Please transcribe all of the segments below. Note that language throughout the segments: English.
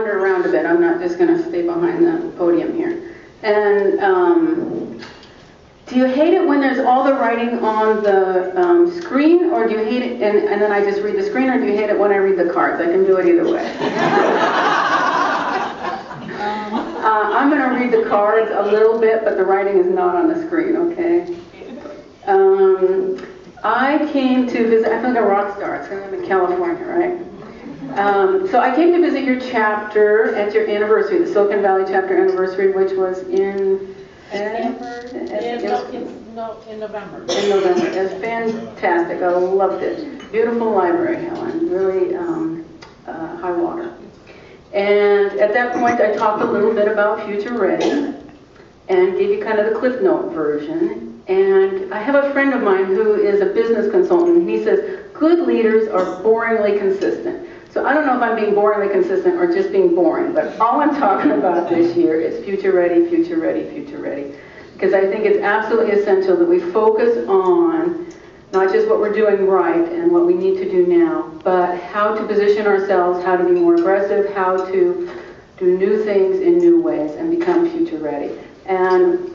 wander around a bit. I'm not just going to stay behind the podium here. And do you hate it when there's all the writing on the screen, or do you hate it, and then I just read the screen, or do you hate it when I read the cards? I can do it either way. I'm going to read the cards a little bit, but the writing is not on the screen, okay? I came to visit, I feel like a rock star. It's going to live in California, right? So I came to visit your chapter at your anniversary, the Silicon Valley chapter anniversary, which was in November. In November. In November. It was fantastic. I loved it. Beautiful library, Helen. Really high water. And at that point, I talked a little bit about Future Ready and gave you kind of the Cliff Note version. And I have a friend of mine who is a business consultant, and he says, good leaders are boringly consistent. So I don't know if I'm being boringly consistent or just being boring, but all I'm talking about this year is Future Ready, Future Ready, Future Ready. Because I think it's absolutely essential that we focus on not just what we're doing right and what we need to do now, but how to position ourselves, how to be more aggressive, how to do new things in new ways and become future ready. And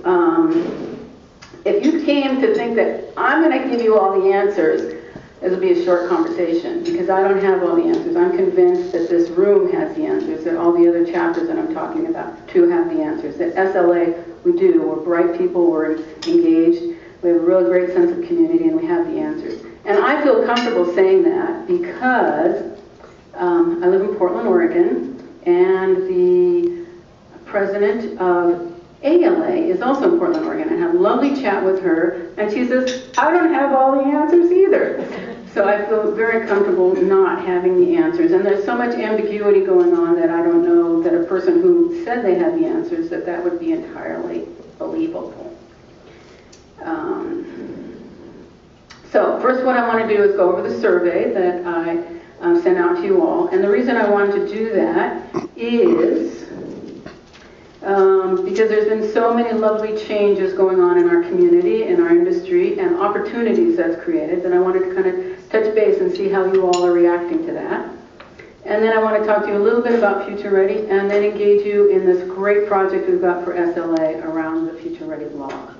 if you came to think that I'm going to give you all the answers, this will be a short conversation, because I don't have all the answers. I'm convinced that this room has the answers, that all the other chapters that I'm talking about too have the answers. That SLA, we do. We're bright people, we're engaged, we have a really great sense of community, and we have the answers. And I feel comfortable saying that because I live in Portland, Oregon, and the president of ALA is also in Portland, Oregon. I had a lovely chat with her, and she says, I don't have all the answers either. So I feel very comfortable not having the answers. And there's so much ambiguity going on that I don't know that a person who said they had the answers, that would be entirely believable. So first what I want to do is go over the survey that I sent out to you all. And the reason I wanted to do that is because there's been so many lovely changes going on in our community, in our industry, and opportunities that's created, that I wanted to kind of touch base and see how you all are reacting to that. And then I want to talk to you a little bit about Future Ready, and then engage you in this great project we've got for SLA around the Future Ready blog.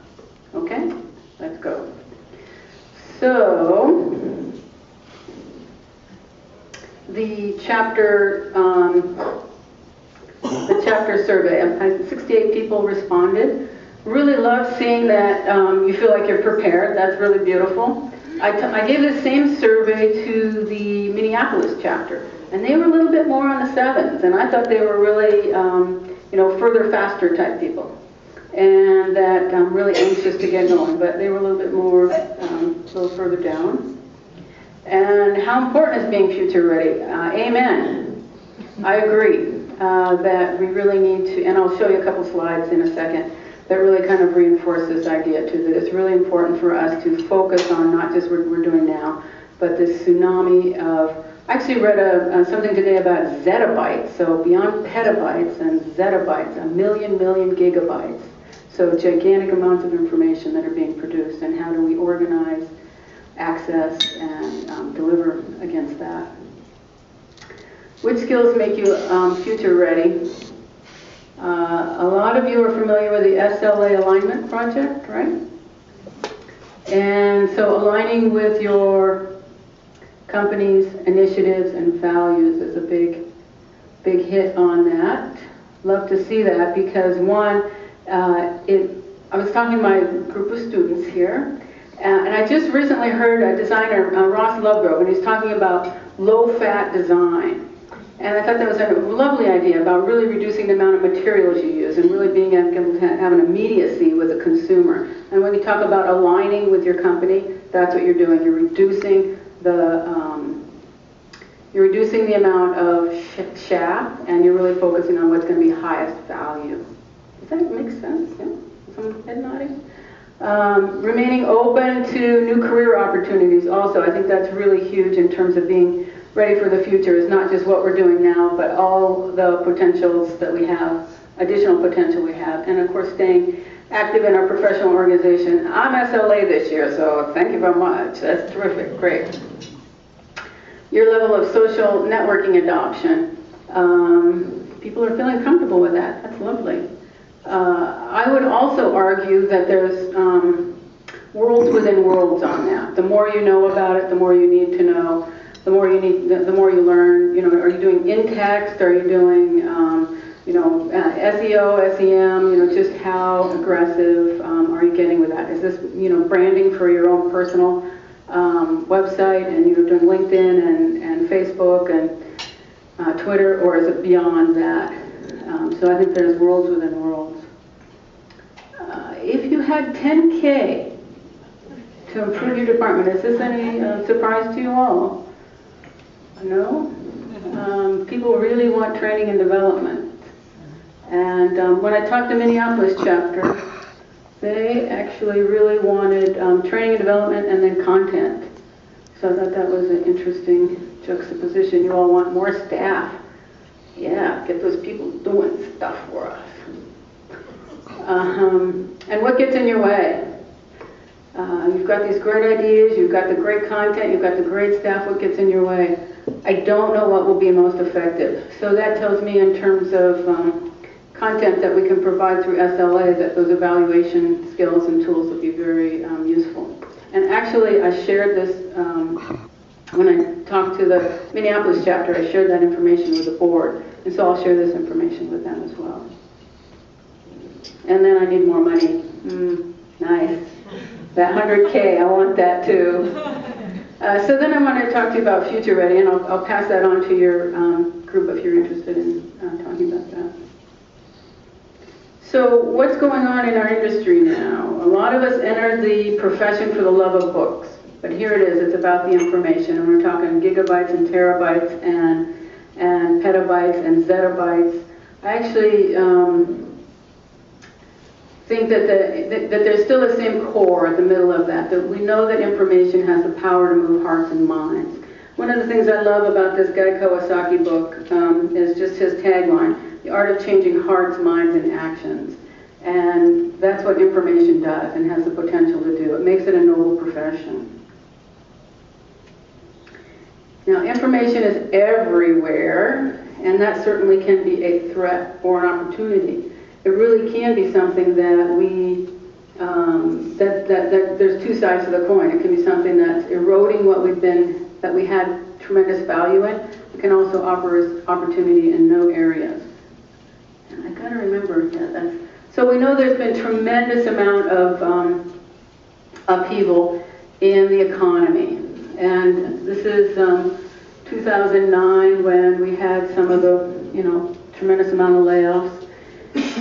Okay? Let's go. So, the chapter survey, 68 people responded. Really love seeing that you feel like you're prepared. That's really beautiful. I gave the same survey to the Minneapolis chapter, and they were a little bit more on the sevens, and I thought they were really, further, faster type people, and that I'm really anxious to get going, but they were a little bit more, a little further down. And how important is being future ready? Amen. I agree that we really need to, and I'll show you a couple slides in a second, that really kind of reinforce this idea too, that it's really important for us to focus on not just what we're doing now, but this tsunami of, I actually read something today about zettabytes, so beyond petabytes and zettabytes, a million gigabytes. So gigantic amounts of information that are being produced, and how do we organize, access, and deliver against that. Which skills make you future ready? A lot of you are familiar with the SLA alignment project, right? And so aligning with your company's initiatives and values is a big hit on that. Love to see that, because one, I was talking to my group of students here, and I just recently heard a designer, Ross Lovegrove, and he's talking about low-fat design. And I thought that was a lovely idea about really reducing the amount of materials you use and really being able to have an immediacy with the consumer. And when you talk about aligning with your company, that's what you're doing. You're reducing the amount of chaff, and you're really focusing on what's going to be highest value. Does that make sense? Yeah? Someone head nodding? Remaining open to new career opportunities also. I think that's really huge in terms of being ready for the future. Is not just what we're doing now, but all the potentials that we have, additional potential we have. And of course, staying active in our professional organization. I'm SLA this year, so thank you very much. That's terrific, great. Your level of social networking adoption. people are feeling comfortable with that. That's lovely. I would also argue that there's worlds within worlds on that. The more you know about it, the more you need to know. The more you learn. You know, are you doing in-text? Are you doing SEO, SEM? You know, just how aggressive are you getting with that? Is this branding for your own personal website, and you're doing LinkedIn and Facebook and Twitter, or is it beyond that? So I think there's worlds within worlds. If you had 10K to improve your department, is this any surprise to you all? No? People really want training and development. And when I talked to Minneapolis chapter, they actually really wanted training and development and then content. So I thought that was an interesting juxtaposition. You all want more staff. Yeah, get those people doing stuff for us. And what gets in your way? You've got these great ideas, you've got the great content, you've got the great staff. What gets in your way? I don't know what will be most effective. So that tells me in terms of content that we can provide through SLA, that those evaluation skills and tools will be very useful. And actually, I shared this when I talked to the Minneapolis chapter. I shared that information with the board, and so I'll share this information with them as well. And then I need more money. Nice. That 100K, I want that too. So then I want to talk to you about Future Ready, and I'll pass that on to your group if you're interested in talking about that. So what's going on in our industry now? A lot of us entered the profession for the love of books, but here it is. It's about the information, and we're talking gigabytes and terabytes and petabytes and zettabytes. I actually think that there's still the same core at the middle of that we know that information has the power to move hearts and minds. One of the things I love about this Guy Kawasaki book is just his tagline, The Art of Changing Hearts, Minds, and Actions. And that's what information does and has the potential to do. It makes it a noble profession. Now, information is everywhere, and that certainly can be a threat or an opportunity. It really can be something that that there's two sides to the coin. It can be something that's eroding that we had tremendous value in. It can also offer us opportunity in no areas. And I gotta remember, so we know there's been tremendous amount of upheaval in the economy. And this is 2009 when we had some of the, tremendous amount of layoffs.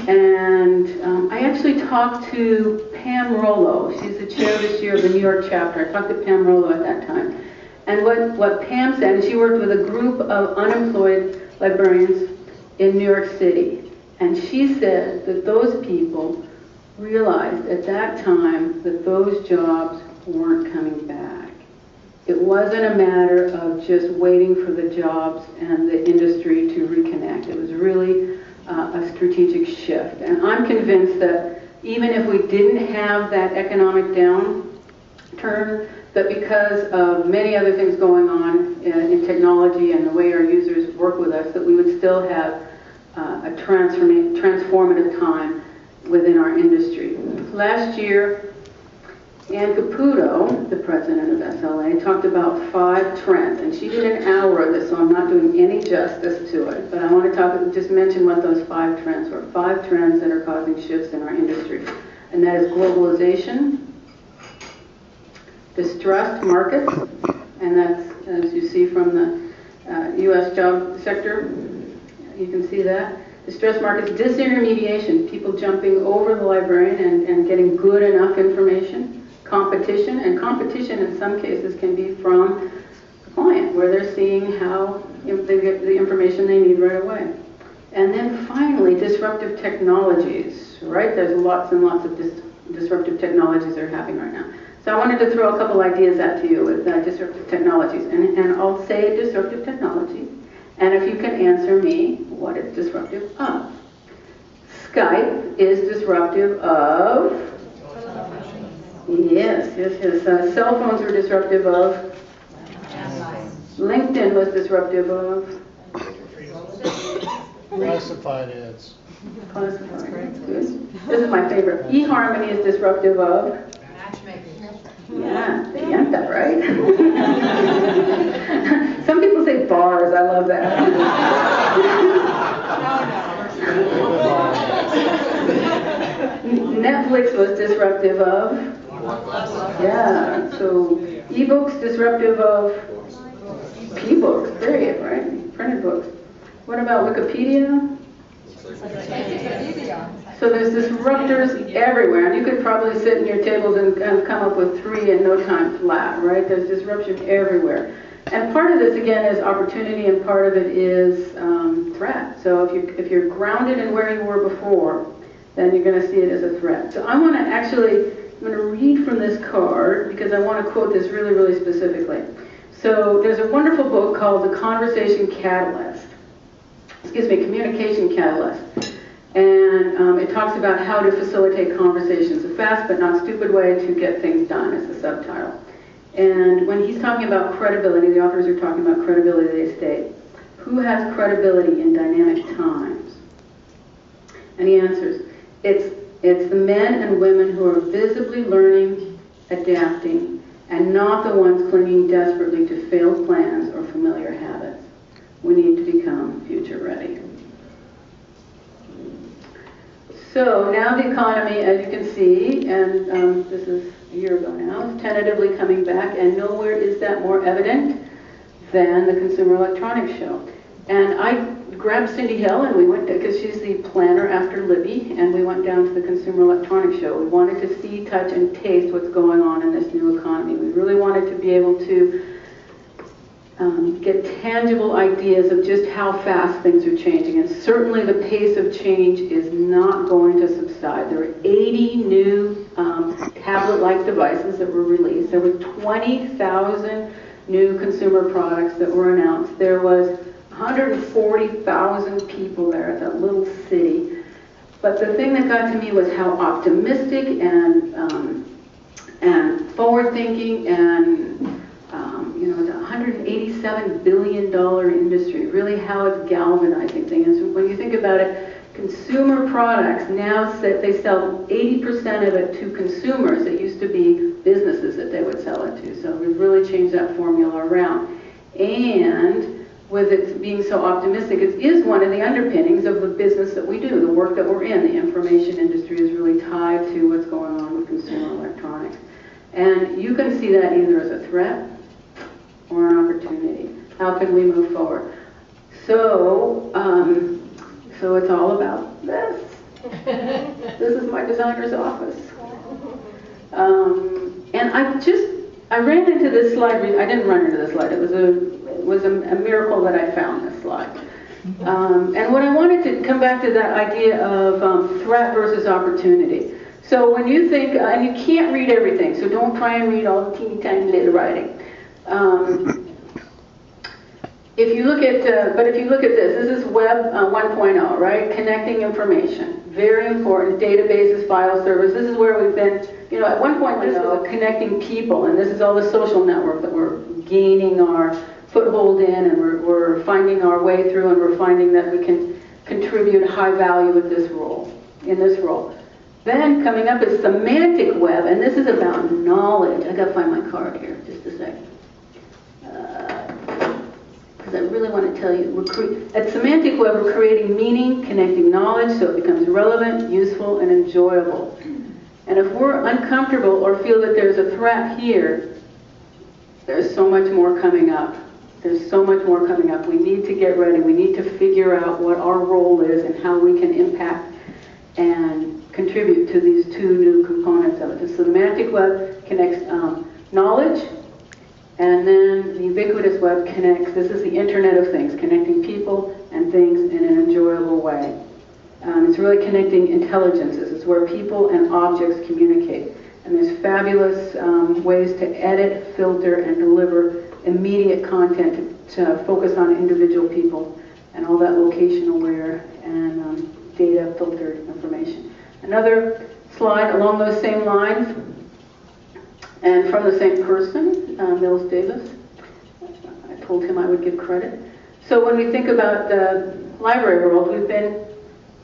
And I actually talked to Pam Rollo. She's the chair this year of the New York chapter. I talked to Pam Rollo at that time. And what Pam said, and she worked with a group of unemployed librarians in New York City. And she said that those people realized at that time that those jobs weren't coming back. It wasn't a matter of just waiting for the jobs and the industry to reconnect. It was really a strategic shift. And I'm convinced that even if we didn't have that economic downturn, that because of many other things going on in technology and the way our users work with us, that we would still have a transformative time within our industry. Last year, Ann Caputo, the president of SLA, talked about 5 trends, and she did an hour of this, so I'm not doing any justice to it, but I want to just mention what those 5 trends were. 5 trends that are causing shifts in our industry, and that is globalization, distressed markets, and that's, as you see from the U.S. job sector, you can see that. Distressed markets, disintermediation, people jumping over the librarian and getting good enough information. Competition, and competition in some cases can be from the client, where they're seeing how they get the information they need right away. And then finally, disruptive technologies, right? There's lots and lots of disruptive technologies that are happening right now. So I wanted to throw a couple ideas out to you with disruptive technologies. And I'll say disruptive technology, and if you can answer me what it's disruptive of. Skype is disruptive of... Yes. Cell phones were disruptive of. LinkedIn was disruptive of. Classified ads. Classified. Good. This is my favorite. eHarmony is disruptive of? Yeah, they get that, right? Some people say bars. I love that. Netflix was disruptive of? Yeah, so ebooks disruptive of p-books, period, right? Printed books. What about Wikipedia? So there's disruptors everywhere, and you could probably sit in your tables and come up with 3 in no time flat, right? There's disruption everywhere. And part of this, again, is opportunity, and part of it is threat. So if you're grounded in where you were before, then you're going to see it as a threat. So I'm going to read from this card, because I want to quote this really, really specifically. So there's a wonderful book called The Conversation Catalyst. Communication Catalyst. And it talks about how to facilitate conversations. A fast but not stupid way to get things done is the subtitle. And when he's talking about credibility, the authors are talking about credibility, they state, who has credibility in dynamic times? And he answers, it's the men and women who are visibly learning, adapting, and not the ones clinging desperately to failed plans or familiar habits. We need to become future ready. So now the economy, as you can see, and this is a year ago now, is tentatively coming back, and nowhere is that more evident than the Consumer Electronics Show. And I grabbed Cindy Hill, and we went, because she's the planner after Libby, and we went down to the Consumer Electronics Show. We wanted to see, touch, and taste what's going on in this new economy. We really wanted to be able to get tangible ideas of just how fast things are changing. And certainly the pace of change is not going to subside. There are 80 new tablet-like devices that were released. There were 20,000 new consumer products that were announced. There was 140,000 people there at that little city. But the thing that got to me was how optimistic and forward-thinking and it's a $187 billion industry, really how it's galvanizing things. And when you think about it, consumer products now, they sell 80% of it to consumers. It used to be businesses that they would sell it to. So we've really changed that formula around. And with it being so optimistic, it is one of the underpinnings of the business that we do, the work that we're in. The information industry is really tied to what's going on with consumer electronics. And you can see that either as a threat or an opportunity. How can we move forward? So it's all about this. This is my designer's office. And I ran into this slide. I didn't run into this slide. It was a miracle that I found this slide. And what I wanted to come back to that idea of threat versus opportunity. So when you think, and you can't read everything, so don't try and read all the teeny tiny little writing. If you look at this is Web 1.0, right? Connecting information, very important. Databases, file servers. This is where we've been. At one point this was connecting people, and this is all the social network that we're gaining our foothold in, and we're finding our way through, and we're finding that we can contribute high value in this role. Then coming up is semantic web, and this is about knowledge. I gotta find my card here, just a second. Because I really want to tell you, at semantic web, we're creating meaning, connecting knowledge so it becomes relevant, useful, and enjoyable. And if we're uncomfortable or feel that there's a threat here, there's so much more coming up. There's so much more coming up. We need to get ready. We need to figure out what our role is and how we can impact and contribute to these 2 new components of it. The semantic web connects knowledge, and then the ubiquitous web connects, this is the Internet of Things, connecting people and things in an enjoyable way. It's really connecting intelligences. It's where people and objects communicate. And there's fabulous ways to edit, filter, and deliver immediate content to focus on individual people and all that location-aware and data-filtered information. Another slide along those same lines, and from the same person, Mills Davis. I told him I would give credit. So when we think about the library world, we've been,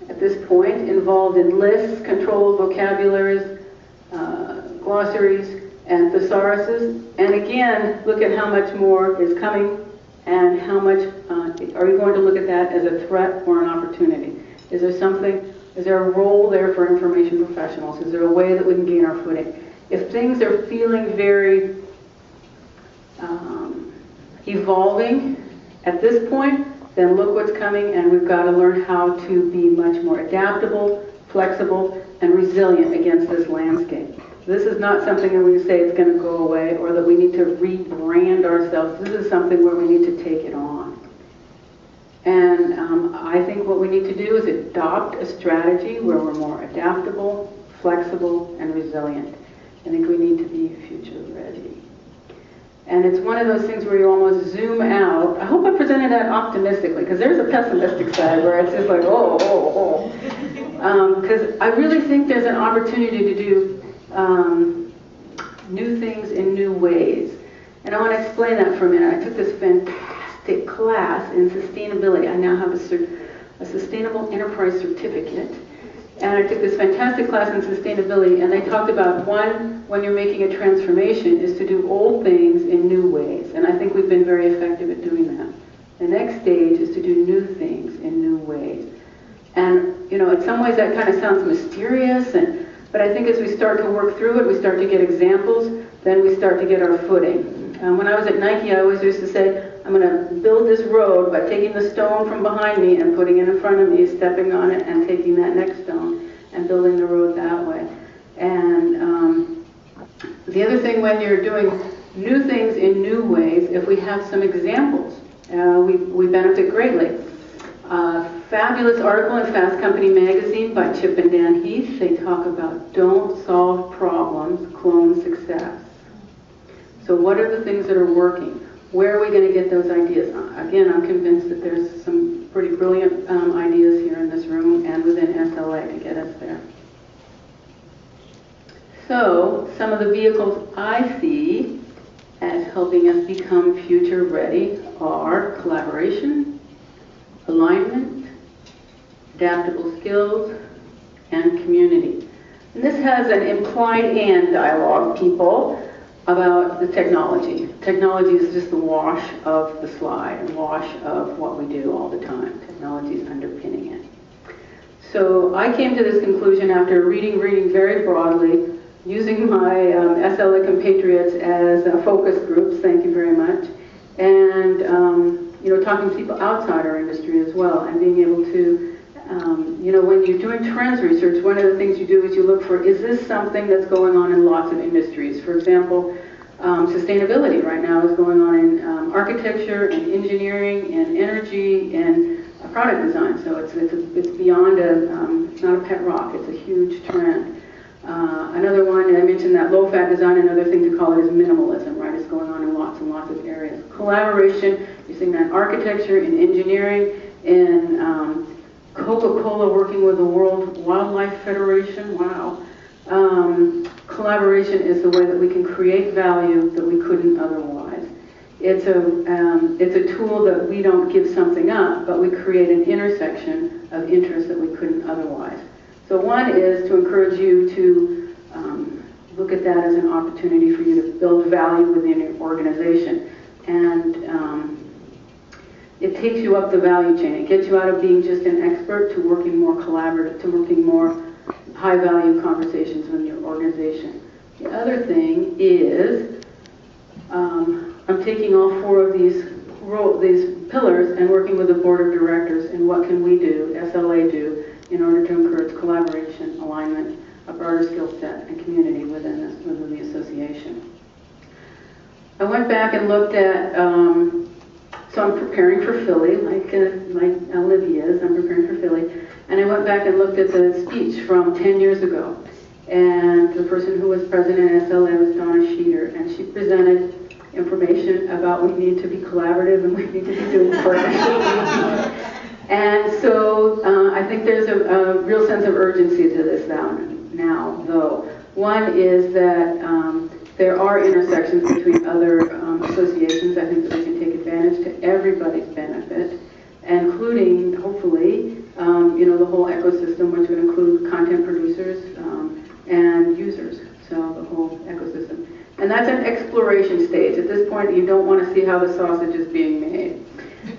at this point, involved in lists, controlled vocabularies, glossaries, and thesauruses. And again, look at how much more is coming and how much, are you going to look at that as a threat or an opportunity? Is there something, is there a role there for information professionals? Is there a way that we can gain our footing? If things are feeling very evolving at this point, then look what's coming, and we've got to learn how to be much more adaptable, flexible, and resilient against this landscape. This is not something that we say it's going to go away or that we need to rebrand ourselves. This is something where we need to take it on. And I think what we need to do is adopt a strategy where we're more adaptable, flexible, and resilient. I think we need to be future ready. And it's one of those things where you almost zoom out. I hope I presented that optimistically, because there's a pessimistic side where it's just like, because I really think there's an opportunity to do new things in new ways. And I want to explain that for a minute. I took this fantastic class in sustainability. I now have a Sustainable Enterprise Certificate. And I took this fantastic class in sustainability, and they talked about, one, when you're making a transformation, is to do old things in new ways. And I think we've been very effective at doing that. The next stage is to do new things in new ways. And, you know, in some ways that kind of sounds mysterious, but I think as we start to work through it, we start to get examples, then we start to get our footing. When I was at Nike, I always used to say, I'm going to build this road by taking the stone from behind me and putting it in front of me, stepping on it, and taking that next stone and building the road that way. And the other thing, when you're doing new things in new ways, if we have some examples, we benefit greatly. Fabulous article in Fast Company magazine by Chip and Dan Heath. They talk about don't solve problems, clone success. So what are the things that are working? Where are we going to get those ideas? Again, I'm convinced that there's some pretty brilliant ideas here in this room and within SLA to get us there. So, some of the vehicles I see as helping us become future ready are collaboration, alignment, adaptable skills, and community. And this has an implied and dialogue, people, about the technology. Technology is just the wash of the slide, a wash of what we do all the time. Technology is underpinning it. So I came to this conclusion after reading very broadly, using my SLA compatriots as focus groups, thank you very much, and talking to people outside our industry as well, and being able to when you're doing trends research, one of the things you do is you look for, is this something that's going on in lots of industries? For example, sustainability right now is going on in architecture and engineering and energy and product design. So it's beyond it's not a pet rock, it's a huge trend. Another one, and I mentioned that low-fat design, another thing to call it is minimalism, right? It's going on in lots and lots of areas. Collaboration, you're seeing that in architecture, in engineering, in Coca-Cola working with the World Wildlife Federation, wow. Collaboration is the way that we can create value that we couldn't otherwise. It's a tool that we don't give something up, but we create an intersection of interest that we couldn't otherwise. So one is to encourage you to look at that as an opportunity for you to build value within your organization. And it takes you up the value chain. It gets you out of being just an expert to working more collaborative, to working more high-value conversations with your organization. The other thing is I'm taking all four of these pillars and working with the board of directors and what can we do, SLA do, in order to encourage collaboration, alignment, a broader skill set, and community within the association. I went back and looked at, so I'm preparing for Philly, like Olivia is, I'm preparing for Philly, and I went back and looked at the speech from 10 years ago. And the person who was president at SLA was Donna Sheeter, and she presented information about we need to be collaborative and we need to be doing partnerships. And so I think there's a real sense of urgency to this now, though. One is that there are intersections between other associations. I think that we can take advantage to everybody's benefit. including, hopefully, the whole ecosystem, which would include content producers and users, so the whole ecosystem. And that's an exploration stage. At this point, you don't want to see how the sausage is being made.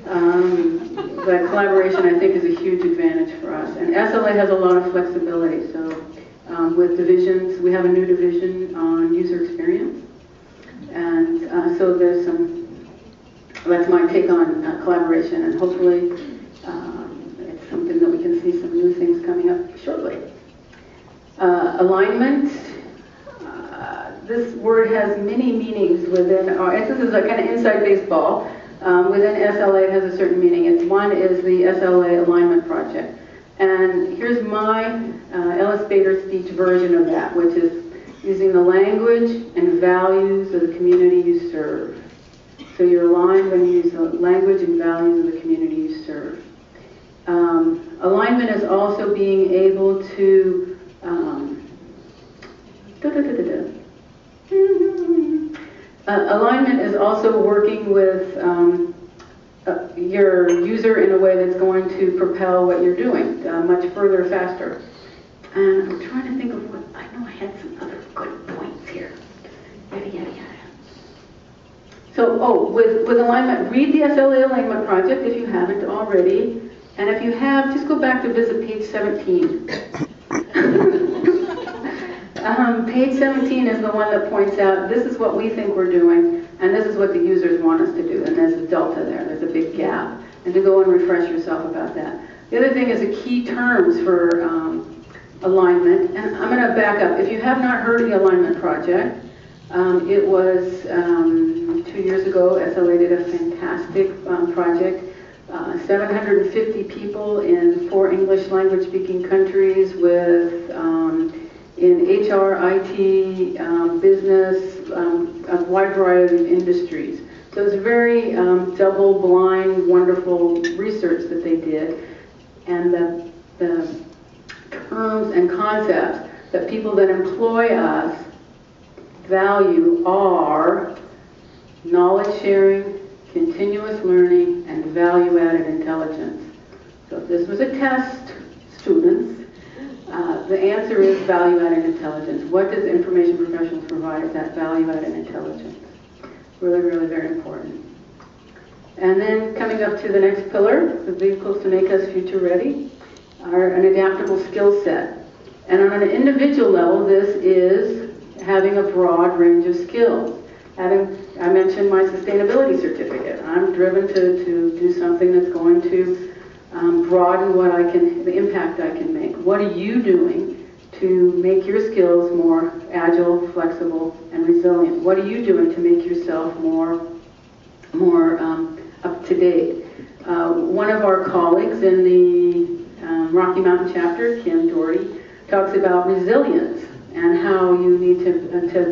But collaboration, I think, is a huge advantage for us. And SLA has a lot of flexibility. So with divisions, we have a new division on user experience. And so there's that's my take on collaboration. And hopefully it's something that we can see some new things coming up shortly. Alignment. This word has many meanings within this is a kind of inside baseball. Within SLA, it has a certain meaning. One is the SLA Alignment Project. And here's my Ellis Bader speech version of that, which is using the language and values of the community you serve. So you're aligned when you use the language and values of the community you serve. Alignment is also being able to alignment is also working with your user in a way that's going to propel what you're doing much further, faster. And I'm trying to think of what, I know I had some other good points here. Yada, yada, yada. So, with alignment, read the SLA Alignment Project if you haven't already. And if you have, just go back to visit page 17. Page 17 is the one that points out this is what we think we're doing, and this is what the users want us to do. And there's a delta there. There's a big gap. And to go and refresh yourself about that. The other thing is the key terms for alignment. And I'm going to back up. If you have not heard of the Alignment Project, it was 2 years ago. SLA did a fantastic project. 750 people in 4 English language speaking countries with in HR, IT, business, a wide variety of industries. So it's very double-blind, wonderful research that they did. And the terms and concepts that people that employ us value are knowledge sharing, continuous learning, and value-added intelligence. So if this was a test, students, the answer is value-added intelligence. What does information professionals provide as that value-added intelligence? Really, really very important. And then coming up to the next pillar, the vehicles to make us future ready, are an adaptable skill set. And on an individual level, this is having a broad range of skills. I mentioned my sustainability certificate. I'm driven to do something that's going to broaden the impact I can make. What are you doing to make your skills more agile, flexible, and resilient? What are you doing to make yourself more up to date? One of our colleagues in the Rocky Mountain chapter, Kim Doherty, talks about resilience and how you need to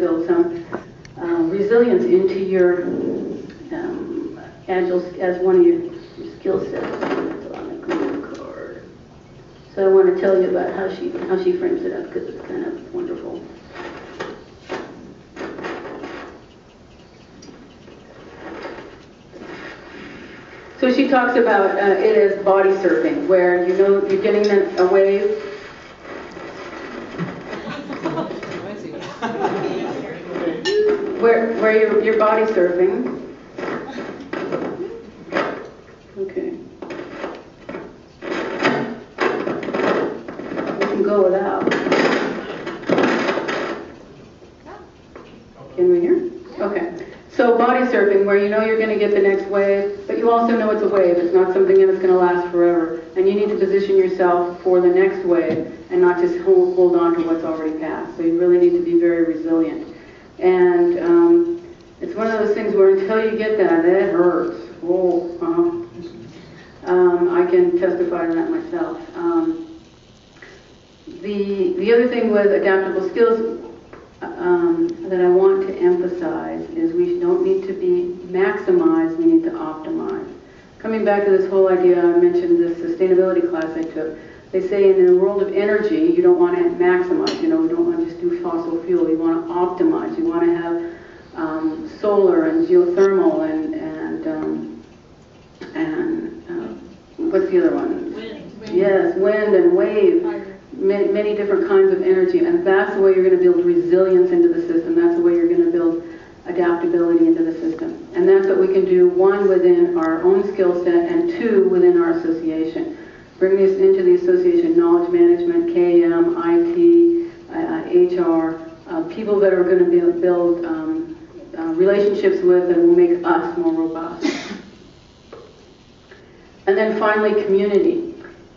build some resilience into your agile as one of your skill sets. So I want to tell you about how she frames it up because it's kind of wonderful. So she talks about it as body surfing, where you're getting a wave. where you're body surfing. Okay. We can go without. Can we hear? Okay. So body surfing, where you know you're going to get the next wave, but you also know it's a wave. It's not something that's going to last forever. And you need to position yourself for the next wave and not just hold on to what's already passed. So you really need to be very resilient. And it's one of those things where until you get that, it hurts. I can testify to that myself. The other thing with adaptable skills that I want to emphasize is we don't need to be maximized, we need to optimize. Coming back to this whole idea, I mentioned this sustainability class I took. They say in the world of energy, you don't want to maximize, we don't want to just do fossil fuel, you want to optimize, you want to have solar and geothermal and what's the other one? Wind. Yes, wind and wave. Fire. Many different kinds of energy, and that's the way you're going to build resilience into the system. That's the way you're going to build adaptability into the system. And that's what we can do, one, within our own skill set, and two, within our association. Bring this into the association, knowledge management, KM, IT, HR, people that are going to build relationships with and will make us more robust. And then finally, community.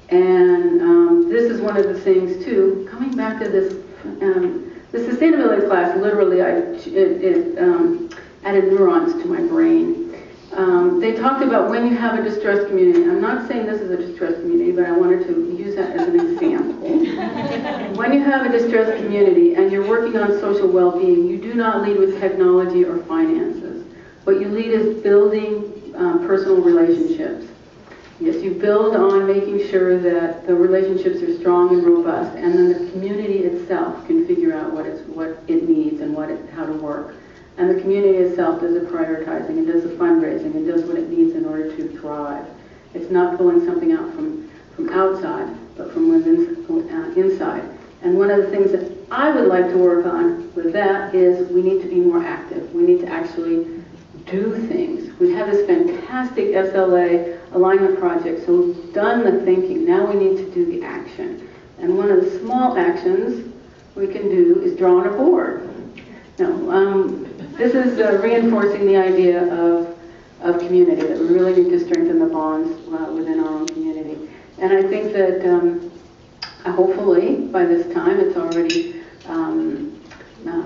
And this is one of the things too, coming back to this, the sustainability class, literally it added neurons to my brain. They talked about when you have a distressed community. I'm not saying this is a distressed community, but I wanted to use that as an example. When you have a distressed community and you're working on social well-being, you do not lead with technology or finances. What you lead is building personal relationships. Yes, you build on making sure that the relationships are strong and robust, and then the community itself can figure out what it needs and how to work. And the community itself does the prioritizing and does the fundraising and does what it needs in order to thrive. It's not pulling something out from outside, but from within, inside. And one of the things that I would like to work on with that is we need to be more active. We need to actually do things. We've had this fantastic SLA alignment project, so we've done the thinking. Now we need to do the action. And one of the small actions we can do is draw on a board. Now, this is reinforcing the idea of community, that we really need to strengthen the bonds within our own community. And I think that hopefully by this time, it's already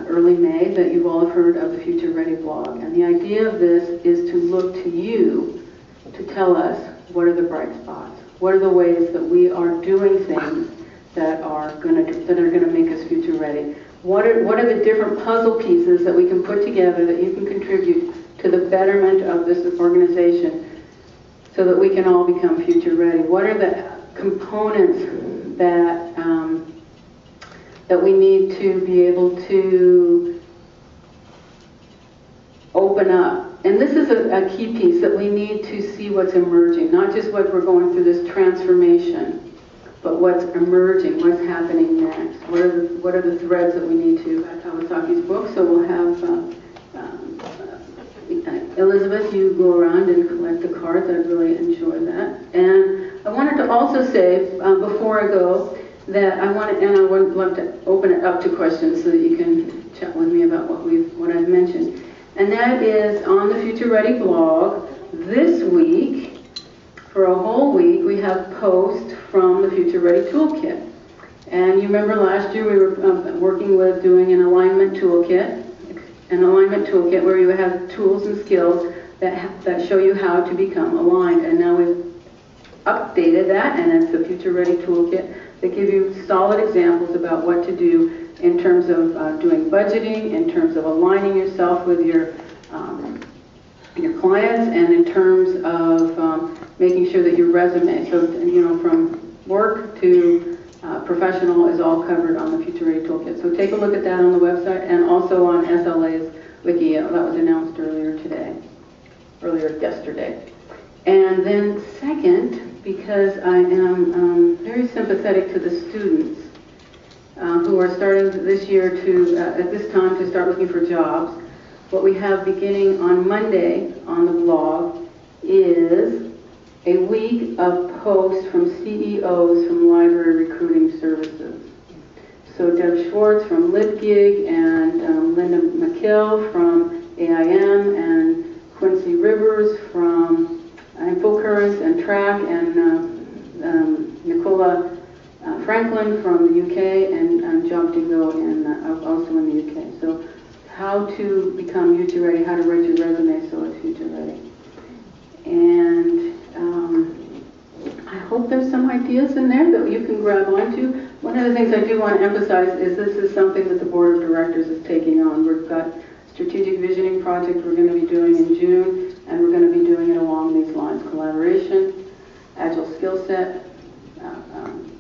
early May, that you've all heard of the Future Ready blog. And the idea of this is to look to you to tell us what are the bright spots, what are the ways that we are doing things that are going to make us future ready. What are the different puzzle pieces that we can put together that you can contribute to the betterment of this organization so that we can all become future ready? What are the components that we need to be able to open up? And this is a key piece, that we need to see what's emerging, not just what we're going through this transformation, but what's emerging, what's happening next. What are the threads that we need to, Kawasaki's book, so we'll have Elizabeth, you go around and collect the cards. I'd really enjoy that. And I wanted to also say, before I go, that I would love to open it up to questions so that you can chat with me about what I've mentioned. And that is on the Future Ready blog. This week, for a whole week, we have posts from the Future Ready Toolkit. And you remember last year we were working with doing an alignment toolkit where you have tools and skills that show you how to become aligned. And now we've updated that, and it's the Future Ready Toolkit that give you solid examples about what to do in terms of doing budgeting, in terms of aligning yourself with your clients, and in terms of making sure that your resume, so from work to professional, is all covered on the Future Ready Toolkit. So take a look at that on the website, and also on SLA's wiki. That was announced earlier yesterday. And then second, because I am very sympathetic to the students who are starting this year at this time to start looking for jobs, what we have beginning on Monday on the blog is a week of posts from CEOs from library recruiting services. So Deb Schwartz from LibGig, and Linda McKill from AIM, and Quincy Rivers from Full Currents and Track, and Nicola Franklin from the UK, and Job to Go also in the UK. So how to become future ready, how to write your resume so it's future ready. And I hope there's some ideas in there that you can grab onto. One of the things I do want to emphasize is this is something that the Board of Directors is taking on. We've got a strategic visioning project we're going to be doing in June, and we're going to be doing it along these lines: collaboration, agile skill set,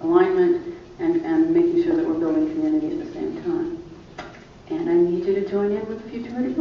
alignment, and making sure that we're building community at the same time. And I need you to join in with the Future Ready